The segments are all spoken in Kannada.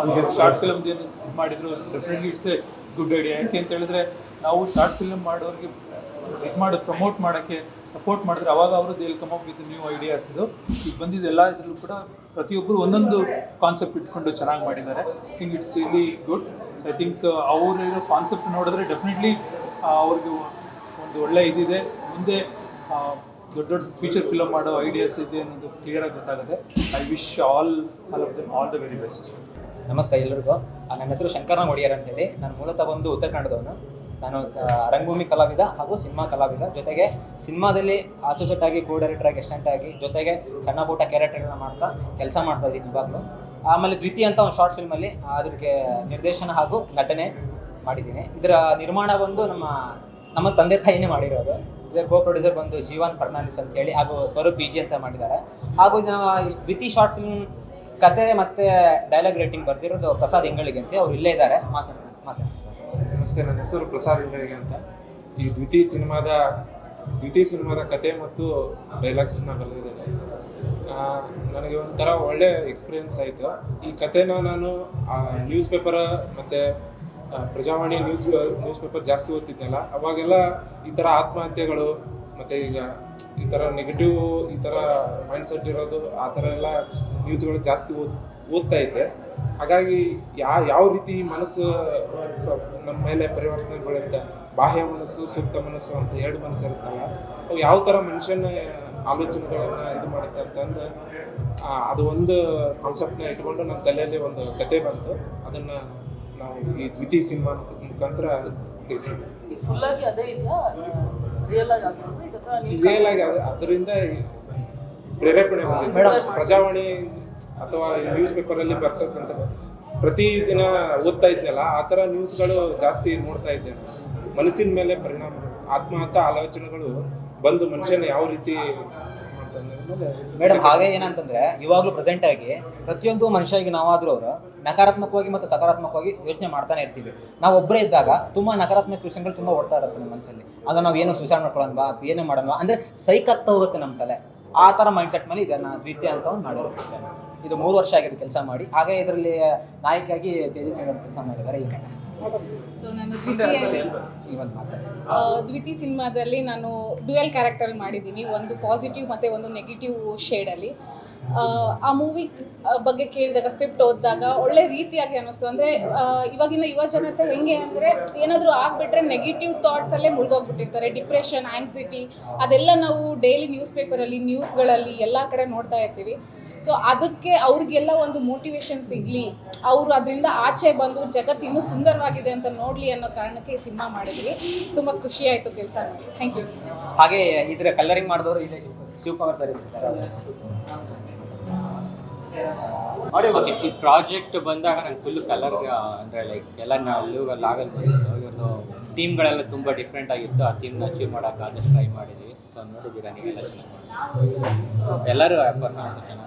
ಅವ್ರಿಗೆ ಶಾರ್ಟ್ ಫಿಲಮ್ದು ಏನು ಇದು ಮಾಡಿದ್ರು definitely it's A good idea. ಯಾಕೆ ಅಂತ ಹೇಳಿದ್ರೆ ನಾವು ಶಾರ್ಟ್ ಫಿಲ್ಮ್ ಮಾಡೋರಿಗೆ ಇದು ಮಾಡೋದು ಪ್ರಮೋಟ್ ಮಾಡೋಕ್ಕೆ ಸಪೋರ್ಟ್ ಮಾಡಿದ್ರೆ ಅವಾಗ ಅವರು they will come up with new ideas. ಇದು ಈಗ ಬಂದಿದ್ದೆಲ್ಲ ಇದರಲ್ಲೂ ಕೂಡ ಪ್ರತಿಯೊಬ್ಬರು ಒಂದೊಂದು ಕಾನ್ಸೆಪ್ಟ್ ಇಟ್ಕೊಂಡು ಚೆನ್ನಾಗಿ ಮಾಡಿದ್ದಾರೆ. I think it's really good. I think ಅವರಿರೋ ಕಾನ್ಸೆಪ್ಟ್ ನೋಡಿದ್ರೆ ಡೆಫಿನೆಟ್ಲಿ ಅವ್ರಿಗೆ ಒಂದು ಒಳ್ಳೆ ಇದಿದೆ, ಮುಂದೆ ದೊಡ್ಡ ದೊಡ್ಡ ಫೀಚರ್ ಫಿಲಮ್ ಮಾಡೋ ಐಡಿಯಾಸ್ ಇದೆ ಅನ್ನೋದು ಕ್ಲಿಯರಾಗಿ ಗೊತ್ತಾಗುತ್ತೆ. I wish all of them all the very best. ನಮಸ್ತೆ ಎಲ್ಲರಿಗೂ. ನನ್ನ ಹೆಸರು ಶಂಕರನಾಗ್ ಒಡೆಯರ್ ಅಂತೇಳಿ. ನಾನು ಮೂಲತಃ ಬಂದು ಉತ್ತರ ಕನ್ನಡದವನು. ನಾನು ರಂಗಭೂಮಿ ಕಲಾವಿದ ಹಾಗೂ ಸಿನಿಮಾ ಕಲಾವಿದ, ಜೊತೆಗೆ ಸಿನಿಮಾದಲ್ಲಿ ಅಸೋಸಿಯೇಟ್ ಆಗಿ, ಕೋ ಡೈರೆಕ್ಟರ್ ಆಗಿ, ಅಸಿಸ್ಟೆಂಟ್ ಆಗಿ, ಜೊತೆಗೆ ಸಣ್ಣ ಪುಟ್ಟ ಕ್ಯಾರೆಕ್ಟರ್ಗಳನ್ನ ಮಾಡ್ತಾ ಕೆಲಸ ಮಾಡ್ತಾ ಇದ್ದೀನಿ ಇವಾಗಲೂ. ಆಮೇಲೆ ದ್ವಿತೀಯ ಅಂತ ಒಂದು ಶಾರ್ಟ್ ಫಿಲ್ಮಲ್ಲಿ ಅದಕ್ಕೆ ನಿರ್ದೇಶನ ಹಾಗೂ ನಟನೆ ಮಾಡಿದ್ದೀನಿ. ಇದರ ನಿರ್ಮಾಣ ಬಂದು ನಮ್ಮ ತಂದೆ ತಾಯಿನೇ ಮಾಡಿರೋದು. ಇದರ ಕೋ ಪ್ರೊಡ್ಯೂಸರ್ ಬಂದು ಜೀವನ್ ಫರ್ನಾಂಡಿಸ್ ಅಂತೇಳಿ, ಹಾಗೂ ಸ್ವರೂಪ್ BG ಅಂತ ಮಾಡಿದ್ದಾರೆ. ಹಾಗೂ ದ್ವಿತೀಯ ಶಾರ್ಟ್ ಫಿಲ್ಮ್ ಕತೆ ಮತ್ತು ಡೈಲಾಗ್ ರೇಟಿಂಗ್ ಬರ್ತಿರೋದು ಪ್ರಸಾದ್ ಇಂಗಳಿಗೆ ಅಂತ, ಅವ್ರು ಇಲ್ಲೇ ಇದ್ದಾರೆ, ಮಾತಾಡ್ತಾರೆ. ನಮಸ್ತೆ, ನನ್ನ ಹೆಸರು ಪ್ರಸಾದ್ ಇಂಗಳಿಗೆ ಅಂತ. ಈ ದ್ವಿತೀಯ ಸಿನಿಮಾದ ಕತೆ ಮತ್ತು ಡೈಲಾಗ್ಸನ್ನ ಬರೆದಿದ್ದೇನೆ. ನನಗೆ ಒಂಥರ ಒಳ್ಳೆ ಎಕ್ಸ್ಪೀರಿಯನ್ಸ್ ಆಯಿತು. ಈ ಕತೆನ ನಾನು ನ್ಯೂಸ್ ಪೇಪರ್ ಮತ್ತು ಪ್ರಜಾವಾಣಿ ನ್ಯೂಸ್ ಪೇಪರ್ ಜಾಸ್ತಿ ಓದ್ತಿದ್ನಲ್ಲ, ಅವಾಗೆಲ್ಲ ಈ ಥರ ಆತ್ಮಹತ್ಯೆಗಳು ಮತ್ತು ಈಗ ಈ ಥರ ನೆಗೆಟಿವ್ ಈ ಥರ ಮೈಂಡ್ಸೆಟ್ ಇರೋದು, ಆ ಥರ ಎಲ್ಲ ನ್ಯೂಸ್ಗಳು ಜಾಸ್ತಿ ಓದ್ತಾ ಇದ್ದೆ. ಹಾಗಾಗಿ ಯಾವ ರೀತಿ ಮನಸ್ಸು ನಮ್ಮ ಮೇಲೆ ಪರಿವರ್ತನೆಗೊಳ್ಳುತ್ತೆ, ಬಾಹ್ಯ ಮನಸ್ಸು, ಸೂಕ್ತ ಮನಸ್ಸು ಅಂತ ಎರಡು ಮನಸ್ಸು ಇರುತ್ತಲ್ಲ, ಅವು ಯಾವ ಥರ ಮನುಷ್ಯನ ಆಲೋಚನೆಗಳನ್ನು ಇದು ಮಾಡುತ್ತೆ ಅಂತಂದು ಅದು ಒಂದು ಕಾನ್ಸೆಪ್ಟನ್ನ ಇಟ್ಕೊಂಡು ನನ್ನ ತಲೆಯಲ್ಲಿ ಒಂದು ಕತೆ ಬಂತು. ಅದನ್ನು ನಾವು ಈ ದ್ವಿತೀಯ ಸಿನಿಮಾ ಮುಖಾಂತರ ತಿಳಿಸಿದ್ವಿ. ರಿಯಲ್ ಆಗಿ ಅದರಿಂದ ಪ್ರೇರೇಪಣೆ ಬಂದಿದೆ. ಪ್ರಜಾವಾಣಿ ಅಥವಾ ನ್ಯೂಸ್ ಪೇಪರಲ್ಲಿ ಬರ್ತಕ್ಕಂಥ ಪ್ರತಿದಿನ ಓದ್ತಾ ಇದ್ನಲ್ಲ, ಆ ಥರ ನ್ಯೂಸ್ಗಳು ಜಾಸ್ತಿ ನೋಡ್ತಾ ಇದ್ದೆ. ಮನಸ್ಸಿನ ಮೇಲೆ ಪರಿಣಾಮ, ಆತ್ಮಹತ್ಯೆ ಆಲೋಚನೆಗಳು ಬಂದು ಮನುಷ್ಯನ ಯಾವ ರೀತಿ ಮಾಡ್ತಾನೆ. ಮೇಡಮ್, ಹಾಗೆ ಏನಂತಂದ್ರೆ ಇವಾಗಲೂ ಪ್ರೆಸೆಂಟ್ ಆಗಿ ಪ್ರತಿಯೊಂದು ಮನುಷ್ಯರಿಗೆ ನಾವಾದರೂ ಅವರು ನಕಾರಾತ್ಮಕವಾಗಿ ಮತ್ತು ಸಕಾರಾತ್ಮಕವಾಗಿ ಯೋಚನೆ ಮಾಡ್ತಾನೆ ಇರ್ತೀವಿ. ನಾವು ಒಬ್ಬರೇ ಇದ್ದಾಗ ತುಂಬ ನಕಾರಾತ್ಮಕ ವಿಷಯಗಳು ತುಂಬ ಓಡ್ತಾ ಇರುತ್ತೆ ನಮ್ಮ ಮನಸ್ಸಲ್ಲಿ. ಆಗ ನಾವು ಏನು ಸೂಸೈಡ್ ಮಾಡ್ಕೊಳ್ಳೋಣ ಅಥವಾ ಏನೋ ಮಾಡೋಣ ಅಂದರೆ ಸೈಕ್ ಆಗ್ತಾ ಹೋಗುತ್ತೆ ನಮ್ಮ ತಲೆ. ಆ ಥರ ಮೈಂಡ್ಸೆಟ್ ಮೇಲೆ ಇದನ್ನು ದ್ವಿತೀಯ ಅಂತ ಒಂದು ಮಾಡಿರುತ್ತೆ. ಇದು 3 ವರ್ಷ ಆಗಿದೆ ಕೆಲಸ ಮಾಡಿ. ಹಾಗೆ ಇದರಲ್ಲಿ ನಾಯಕಿಯಾಗಿ ತೇಜಸ್ವಿ ಕೆಲಸ ಮಾಡಿದ್ದಾರೆ. ಸೊ ನಾನು ದ್ವಿತೀಯ ಸಿನಿಮಾದಲ್ಲಿ ನಾನು ಡ್ಯುಯಲ್ ಕ್ಯಾರೆಕ್ಟರ್ ಮಾಡಿದ್ದೀನಿ, ಒಂದು ಪಾಸಿಟಿವ್ ಮತ್ತು ಒಂದು ನೆಗೆಟಿವ್ ಶೇಡಲ್ಲಿ. ಆ ಮೂವಿ ಬಗ್ಗೆ ಕೇಳಿದಾಗ, ಸ್ಕ್ರಿಪ್ಟ್ ಓದಿದಾಗ ಒಳ್ಳೆ ರೀತಿಯಾಗಿ ಅನ್ನಿಸ್ತು. ಅಂದರೆ ಇವಾಗಿನ ಯುವ ಜನತೆ ಹೆಂಗೆ ಅಂದರೆ, ಏನಾದರೂ ಆಗಿಬಿಟ್ರೆ ನೆಗೆಟಿವ್ ಥಾಟ್ಸಲ್ಲೇ ಮುಳುಗೋಗ್ಬಿಟ್ಟಿರ್ತಾರೆ. ಡಿಪ್ರೆಷನ್, ಆ್ಯಂಗ್ಸಿಟಿ ಅದೆಲ್ಲ ನಾವು ಡೈಲಿ ನ್ಯೂಸ್ ಪೇಪರಲ್ಲಿ, ನ್ಯೂಸ್ಗಳಲ್ಲಿ ಎಲ್ಲ ಕಡೆ ನೋಡ್ತಾ ಇರ್ತೀವಿ. ಸೊ ಅದಕ್ಕೆ ಅವ್ರಿಗೆಲ್ಲ ಒಂದು ಮೋಟಿವೇಶನ್ ಸಿಗಲಿ, ಅವರು ಅದರಿಂದ ಆಚೆ ಬಂದು ಜಗತ್ತು ಇನ್ನೂ ಸುಂದರವಾಗಿದೆ ಅಂತ ನೋಡಲಿ ಅನ್ನೋ ಕಾರಣಕ್ಕೆ ಈ ಸಿನಿಮಾ ಮಾಡಿದ್ವಿ. ತುಂಬ ಖುಷಿಯಾಯಿತು ಕೆಲಸ ಮಾಡಿ. Thank you. ಹಾಗೆ ಇದರ ಕಲರಿಂಗ್ ಮಾಡಿದವರು ಇಲ್ಲೇ ಶಿವಕುಮಾರ್ ಸರ್ ಇರ್ತಾರೆ. ಓಕೆ, ಈ ಪ್ರಾಜೆಕ್ಟ್ ಬಂದಾಗ ನಂಗೆ ಫುಲ್ ಕಲರ್ ಅಂದರೆ ಲೈಕ್ ಎಲ್ಲ ಆಗಲ್ ಬಂದಿತ್ತು. ಇವ್ರದ್ದು ಥೀಮ್ಗಳೆಲ್ಲ ತುಂಬ ಡಿಫ್ರೆಂಟ್ ಆಗಿತ್ತು. ಆ ಥೀಮ್ನ ಅಚೀವ್ ಮಾಡೋಕೆ ಆದಷ್ಟು ಟ್ರೈ ಮಾಡಿದ್ವಿ. ಸೊ ನೋಡಿದ್ದೀರಾ ನೀವೆಲ್ಲ ಚೆನ್ನಾಗಿ ಮಾಡಿದ್ದೀವಿ, ಎಲ್ಲರೂ ಚೆನ್ನಾಗಿ ಮಾಡಿದ್ದಾರೆ.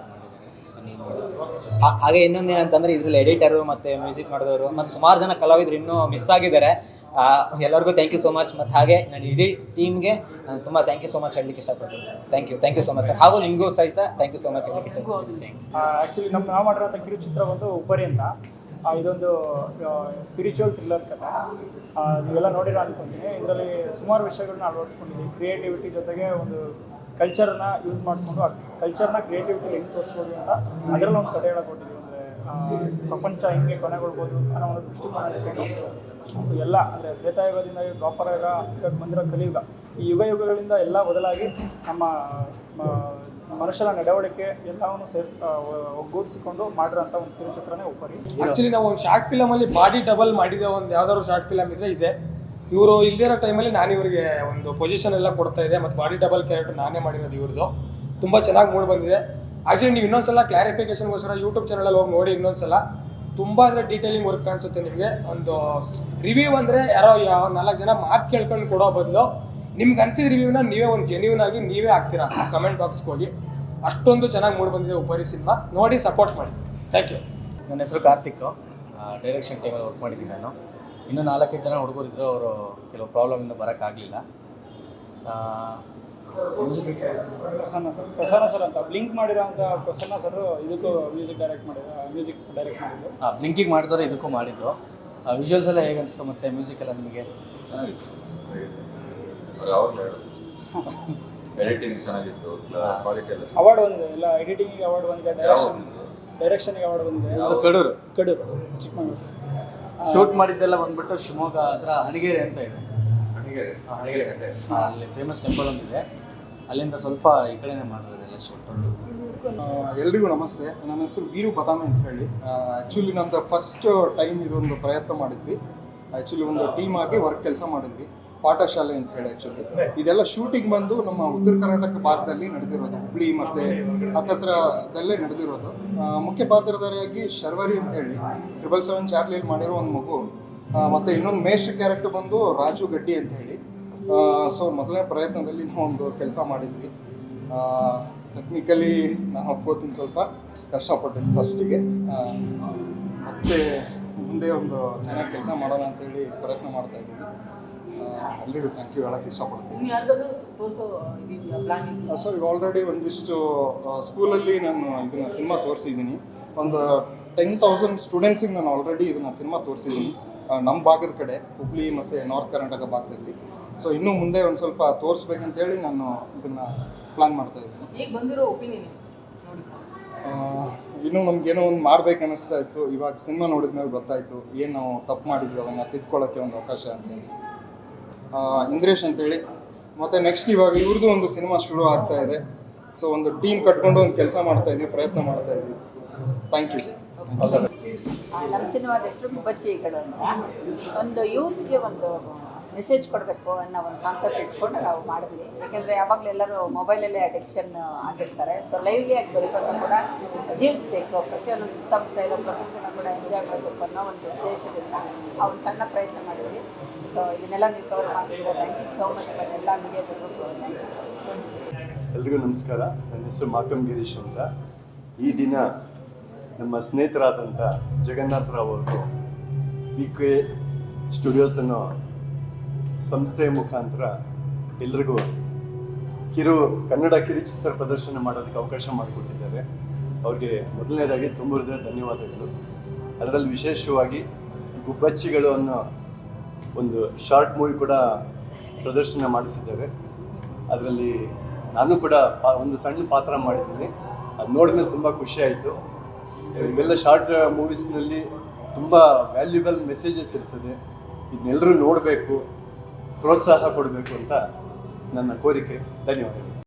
ಹಾಗೆ ಇನ್ನೊಂದು ಏನಂತಂದರೆ ಇದರಲ್ಲಿ ಎಡಿಟರು ಮತ್ತು ಮ್ಯೂಸಿಕ್ ಮಾಡಿದವರು ಮತ್ತು ಸುಮಾರು ಜನ ಕಲಾವಿದರು ಇನ್ನೂ ಮಿಸ್ ಆಗಿದ್ದಾರೆ. ಎಲ್ಲರಿಗೂ ಥ್ಯಾಂಕ್ ಯು ಸೋ ಮಚ್. ಮತ್ತು ಹಾಗೆ ನಾನು ಇಡೀ ಟೀಮ್ಗೆ ತುಂಬ ಥ್ಯಾಂಕ್ ಯು ಸೋ ಮಚ್ ಹೇಳಲಿಕ್ಕೆ ಇಷ್ಟಪಡ್ತೀನಿ. Thank you so much sir. ಹಾಗೂ ನಿಮಗೂ ಸಹಿತ ಥ್ಯಾಂಕ್ ಯು ಸೋ ಮಚ್ ಹೇಳಲಿಕ್ಕೆ ಇಷ್ಟಪಡ್ತೀನಿ. ಆ್ಯಕ್ಚುಲಿ ನಾವು ಮಾಡಿರೋಂಥ ಕಿರುಚಿತ್ರ ಬಂದು ಉಪರಿ ಅಂತ. ಇದೊಂದು ಸ್ಪಿರಿಚುವಲ್ ಥ್ರಿಲ್ಲರ್ ಕಥೆ. ನೀವೆಲ್ಲ ನೋಡಿರೋ ಅಂದ್ಕೊತೀನಿ. ಇದರಲ್ಲಿ ಸುಮಾರು ವಿಷಯಗಳನ್ನ ಅಳವಡಿಸ್ಕೊಂಡಿದ್ದೀವಿ. ಕ್ರಿಯೇಟಿವಿಟಿ ಜೊತೆಗೆ ಒಂದು ಕಲ್ಚರ್ನ ಯೂಸ್ ಮಾಡಿಕೊಂಡು ಆ ಕಲ್ಚರ್ನ ಕ್ರಿಯೇಟಿವಿಟಿ ಹೆಂಗೆ ತೋರಿಸ್ಬೋದು ಅಂತ ಅದರಲ್ಲಿ ಒಂದು ಕಥೆ ಹೇಳಕೊಟ್ಟಿದ್ದೀವಿ. ಅಂದರೆ ಪ್ರಪಂಚ ಹೆಂಗೆ ಕೊನೆಗೊಳ್ಬೋದು ಅನ್ನೋ ಒಂದು ದೃಷ್ಟಿಕೋನ ಇಟ್ಕೊಂಡು ಎಲ್ಲ, ಅಂದರೆ ತ್ರೇತಾಯುಗದಿಂದ ದ್ವಾಪರ ಯುಗ ಬಂದಿರೋ ಕಲಿಯುಗ, ಈ ಯುಗಗಳಿಂದ ಎಲ್ಲ ಬದಲಾಗಿ ನಮ್ಮ ಮನುಷ್ಯರ ನಡವಳಿಕೆ ಎಲ್ಲವನ್ನು ಒಗ್ಗೂಡಿಸಿಕೊಂಡು ಮಾಡಿರೋಂಥ ಒಂದು ಕಿರುಚಿತ್ರನೇ ಉಪರಿ. ಆ್ಯಕ್ಚುಲಿ ನಾವು ಒಂದು ಶಾರ್ಟ್ ಫಿಲಮಲ್ಲಿ ಬಾಡಿ ಡಬಲ್ ಮಾಡಿದ ಒಂದು ಯಾವ್ದಾದ್ರು ಶಾರ್ಟ್ ಫಿಲಮ್ ಇದ್ದರೆ ಇದೆ. ಇವರು ಇಲ್ದಿರೋ ಟೈಮಲ್ಲಿ ನಾನು ಇವರಿಗೆ ಒಂದು ಪೊಸಿಷನ್ ಎಲ್ಲ ಕೊಡ್ತಾ ಇದೆ ಮತ್ತು ಬಾಡಿ ಡಬಲ್ ಕ್ಯಾರೆಕ್ಟರ್ ನಾನೇ ಮಾಡಿರೋದು. ಇವ್ರದ್ದು ತುಂಬ ಚೆನ್ನಾಗಿ ಮೂಡಿ ಬಂದಿದೆ. ಆ್ಯಕ್ಚುಲಿ ನೀವು ಇನ್ನೊಂದ್ಸಲ ಕ್ಲಾರಿಫಿಕೇಷನ್ಗೋಸ್ಕರ ಯೂಟ್ಯೂಬ್ ಚಾನಲಲ್ಲಿ ಹೋಗಿ ನೋಡಿ ಇನ್ನೊಂದ್ಸಲ. ತುಂಬ ಅಂದರೆ ಡೀಟೇಲಿಂಗ್ ವರ್ಕ್ ಕಾಣಿಸುತ್ತೆ ನಿಮಗೆ. ಒಂದು ರಿವ್ಯೂ ಅಂದರೆ ಯಾರೋ 4 ಜನ ಮಾತು ಕೇಳ್ಕೊಂಡು ಕೊಡೋ ಬದಲು ನಿಮ್ಗೆ ಅನ್ಸಿದ ರಿವ್ಯೂನ ನೀವೇ ಒಂದು ಜೆನ್ಯೂನ್ ಆಗಿ ನೀವೇ ಹಾಕ್ತೀರಾ ಕಮೆಂಟ್ ಬಾಕ್ಸ್ಗೆ ಹೋಗಿ. ಅಷ್ಟೊಂದು ಚೆನ್ನಾಗಿ ಮೂಡಿ ಬಂದಿದೆ ಉಪರಿ ಸಿನಿಮಾ. ನೋಡಿ ಸಪೋರ್ಟ್ ಮಾಡಿ. Thank you. ನನ್ನ ಹೆಸರು ಕಾರ್ತಿಕ್. ಡೈರೆಕ್ಷನ್ ಟೀಮಲ್ಲಿ ವರ್ಕ್ ಮಾಡಿದ್ದೀನಿ ನಾನು. ಇನ್ನೂ 4-5 ಜನ ಹುಡುಗರಿದ್ದರು. ಅವರು ಕೆಲವು ಪ್ರಾಬ್ಲಮಿಂದ ಬರೋಕ್ಕಾಗಲಿಲ್ಲ. ಪ್ರಸನ್ನ ಸರ್ ಅಂತ ಬ್ಲಿಂಕ್ ಮಾಡಿರೋಂಥ ಪ್ರಸನ್ನ ಸರ್ ಇದಕ್ಕೂ ಮ್ಯೂಸಿಕ್ ಡೈರೆಕ್ಟ್ ಮಾಡಿದ್ದು. ಬ್ಲಿಂಕಿಂಗ್ ಮಾಡಿದವರು ಇದಕ್ಕೂ ಮಾಡಿದ್ದು. ವಿಜುವಲ್ಸ್ ಎಲ್ಲ ಹೇಗೆ ಅನಿಸ್ತು ಮತ್ತು ಮ್ಯೂಸಿಕ್ ಎಲ್ಲ ನಿಮಗೆ? ಎಡಿಟಿಂಗ್ ಚೆನ್ನಾಗಿತ್ತು, ಕ್ವಾಲಿಟಿ ಎಲ್ಲ ಅವಾರ್ಡ್ ಬಂದಿದೆ, ಎಲ್ಲ ಎಡಿಟಿಂಗಿಗೆ ಅವಾರ್ಡ್ ಬಂದಿದೆ, ಡೈರೆಕ್ಷನ್ಗೆ ಅವಾರ್ಡ್ ಬಂದಿದೆ. ಕಡೂರು ಚಿಕ್ಕಮಗಳೂರು ಶೂಟ್ ಮಾಡಿದ್ದೆಲ್ಲ ಬಂದ್ಬಿಟ್ಟು ಶಿವಮೊಗ್ಗ ಹತ್ರ ಹಣಗೆರೆ ಅಂತ ಇದೆ. ಹಣಗೆರೆ ಅಲ್ಲಿ ಫೇಮಸ್ ಟೆಂಪಲ್ ಒಂದಿದೆ, ಅಲ್ಲಿಂದ ಸ್ವಲ್ಪ ಈ ಕಡೆನೇ ಮಾಡೋದೆಲ್ಲ ಶೂಟ್. ಎಲ್ರಿಗೂ ನಮಸ್ತೆ. ನನ್ನ ಹೆಸರು ವೀರು ಬದಾಮಿ ಅಂತ ಹೇಳಿ. ಆ್ಯಕ್ಚುಲಿ ನಮ್ಮದು ಫಸ್ಟ್ ಟೈಮ್ ಇದೊಂದು ಪ್ರಯತ್ನ ಮಾಡಿದ್ವಿ. ಆ್ಯಕ್ಚುಲಿ ಒಂದು ಟೀಮ್ ಆಗಿ ಕೆಲಸ ಮಾಡಿದ್ವಿ, ಪಾಠಶಾಲೆ ಅಂತ ಹೇಳಿ. ಆ್ಯಕ್ಚುಲಿ ಇದೆಲ್ಲ ಶೂಟಿಂಗ್ ಬಂದು ನಮ್ಮ ಉತ್ತರ ಕರ್ನಾಟಕ ಭಾಗದಲ್ಲಿ ನಡೆದಿರೋದು, ಹುಬ್ಳಿ ಮತ್ತು ಹತ್ತತ್ರದಲ್ಲೇ ನಡೆದಿರೋದು. ಮುಖ್ಯ ಪಾತ್ರಧಾರಿಯಾಗಿ ಶರ್ವರಿ ಅಂತ ಹೇಳಿ 777 ಚಾರ್ಲಿಯಲ್ಲಿ ಮಾಡಿರೋ ಒಂದು ಮಗು, ಮತ್ತು ಇನ್ನೊಂದು ಮೇಷ್ಟ್ರ ಕ್ಯಾರೆಕ್ಟರ್ ಬಂದು ರಾಜು ಗಡ್ಡಿ ಅಂತ ಹೇಳಿ. ಸೊ ಮೊದಲನೇ ಪ್ರಯತ್ನದಲ್ಲಿ ನಾವು ಒಂದು ಕೆಲಸ ಮಾಡಿದ್ವಿ. ಟೆಕ್ನಿಕಲಿ ನಾನು ಒಪ್ಕೋತೀನಿ, ಸ್ವಲ್ಪ ಕಷ್ಟಪಟ್ಟಿದ್ದೆ ಫಸ್ಟಿಗೆ. ಮತ್ತು ಮುಂದೆ ಒಂದು ಚೆನ್ನಾಗಿ ಕೆಲಸ ಮಾಡೋಣ ಅಂತೇಳಿ ಪ್ರಯತ್ನ ಮಾಡ್ತಾಯಿದ್ದೀನಿ. ಎಲ್ರಿಗೂ ಥ್ಯಾಂಕ್ ಯು ಹೇಳೋಕ್ಕೆ ಇಷ್ಟಪಡ್ತೀನಿ. ಸರ್ ಈಗ ಆಲ್ರೆಡಿ ಒಂದಿಷ್ಟು ಸ್ಕೂಲಲ್ಲಿ ನಾನು ಇದನ್ನು ಸಿನಿಮಾ ತೋರಿಸಿದ್ದೀನಿ. ಒಂದು 10,000 ಸ್ಟೂಡೆಂಟ್ಸಿಗೆ ನಾನು ಆಲ್ರೆಡಿ ಇದನ್ನು ಸಿನಿಮಾ ತೋರಿಸಿದ್ದೀನಿ ನಮ್ಮ ಭಾಗದ ಕಡೆ, ಹುಬ್ಳಿ ಮತ್ತು ನಾರ್ತ್ ಕರ್ನಾಟಕ ಭಾಗದಲ್ಲಿ. ಸೊ ಇನ್ನೂ ಮುಂದೆ ಒಂದು ಸ್ವಲ್ಪ ತೋರಿಸ್ಬೇಕಂತೇಳಿ ನಾನು ಇದನ್ನು ಪ್ಲ್ಯಾನ್ ಮಾಡ್ತಾಯಿದ್ದೀನಿ. ಈಗ ಬಂದಿರೋ ಒಪಿನಿಯನ್ ಇನ್ನೂ ನಮಗೇನೋ ಒಂದು ಮಾಡ್ಬೇಕು ಅನ್ನಿಸ್ತಾ ಇತ್ತು. ಇವಾಗ ಸಿನಿಮಾ ನೋಡಿದ ಮೇಲೆ ಗೊತ್ತಾಯಿತು ಏನು ನಾವು ತಪ್ಪು ಮಾಡಿದ್ವಿ, ಅದನ್ನು ತಿದ್ಕೊಳ್ಳೋಕ್ಕೆ ಒಂದು ಅವಕಾಶ ಅಂತೇಳಿ. ಇಂದ್ರೇಶ್ ಅಂತೇಳಿ, ಮತ್ತು ನೆಕ್ಸ್ಟ್ ಇವಾಗ ಇವ್ರದ್ದು ಒಂದು ಸಿನಿಮಾ ಶುರು ಆಗ್ತಾ ಇದೆ. ಸೊ ಒಂದು ಟೀಮ್ ಕಟ್ಕೊಂಡು ಒಂದು ಕೆಲಸ ಮಾಡ್ತಾಯಿದ್ವಿ, ಪ್ರಯತ್ನ ಮಾಡ್ತಾಯಿದ್ವಿ. Thank you sir. ನಮ್ಮ ಸಿನಿಮಾದ ಹೆಸರು ಗುಬ್ಬಚ್ಚಿಗಳು ಅಂತ. ಒಂದು ಯೂತ್ಗೆ ಒಂದು ಮೆಸೇಜ್ ಕೊಡಬೇಕು ಅನ್ನೋ ಒಂದು ಕಾನ್ಸೆಪ್ಟ್ ಇಟ್ಕೊಂಡು ನಾವು ಮಾಡಿದ್ವಿ. ಯಾಕೆಂದರೆ ಯಾವಾಗಲೂ ಎಲ್ಲರೂ ಮೊಬೈಲಲ್ಲೇ ಅಡಿಕ್ಷನ್ ಆಗಿರ್ತಾರೆ. ಸೊ ಲೈವ್ಲಿ ಆಗಿ ಬದುಕೋದು ಕೂಡ ಜೀವಿಸಬೇಕು, ಪ್ರತಿಯೊಂದು ಸುತ್ತಮುತ್ತ ಇರೋ ಪ್ರಕೃತಿನ ಕೂಡ ಎಂಜಾಯ್ ಮಾಡಬೇಕು ಅನ್ನೋ ಒಂದು ಉದ್ದೇಶದಿಂದ ಆ ಒಂದು ಸಣ್ಣ ಪ್ರಯತ್ನ ಮಾಡಿದ್ವಿ. ಸೊ ಇದನ್ನೆಲ್ಲ ನೀವು ಕವರ್ ಮಾಡಿದ್ರೆ thank you so much for ಎಲ್ಲ ಮೀಡಿಯಾದವ್ರಿಗೂ ಥ್ಯಾಂಕ್ ಯು ಸರ್. ಎಲ್ರಿಗೂ ನಮಸ್ಕಾರ. ನನ್ನ ಹೆಸರು ಮಾಕಮ್ ಗಿರೀಶ್ ಅಂತ. ಈ ದಿನ ನಮ್ಮ ಸ್ನೇಹಿತರಾದಂಥ ಜಗನ್ನಾಥ್ ರಾವ್ ಅವರು PK ಸ್ಟುಡಿಯೋಸ್ ಅನ್ನೋ ಸಂಸ್ಥೆಯ ಮುಖಾಂತರ ಎಲ್ರಿಗೂ ಕನ್ನಡ ಕಿರುಚಿತ್ರ ಪ್ರದರ್ಶನ ಮಾಡೋದಕ್ಕೆ ಅವಕಾಶ ಮಾಡಿಕೊಟ್ಟಿದ್ದಾರೆ. ಅವ್ರಿಗೆ ಮೊದಲನೇದಾಗಿ ತುಂಬ ಹೃದಯ ಧನ್ಯವಾದಗಳು. ಅದರಲ್ಲಿ ವಿಶೇಷವಾಗಿ ಗುಬ್ಬಚ್ಚಿಗಳು ಅನ್ನೋ ಒಂದು ಶಾರ್ಟ್ ಮೂವಿ ಕೂಡ ಪ್ರದರ್ಶನ ಮಾಡಿಸಿದ್ದಾರೆ. ಅದರಲ್ಲಿ ನಾನು ಕೂಡ ಒಂದು ಸಣ್ಣ ಪಾತ್ರ ಮಾಡಿದ್ದೀನಿ. ಅದು ನೋಡಿದ್ಮೇಲೆ ತುಂಬ ಖುಷಿಯಾಯಿತು. ಇವೆಲ್ಲ ಶಾರ್ಟ್ ಮೂವೀಸ್ನಲ್ಲಿ ತುಂಬ ವ್ಯಾಲ್ಯೂಬಲ್ ಮೆಸೇಜಸ್ ಇರ್ತದೆ. ಇದನ್ನೆಲ್ಲರೂ ನೋಡಬೇಕು, ಪ್ರೋತ್ಸಾಹ ಕೊಡಬೇಕು ಅಂತ ನನ್ನ ಕೋರಿಕೆ. ಧನ್ಯವಾದಗಳು.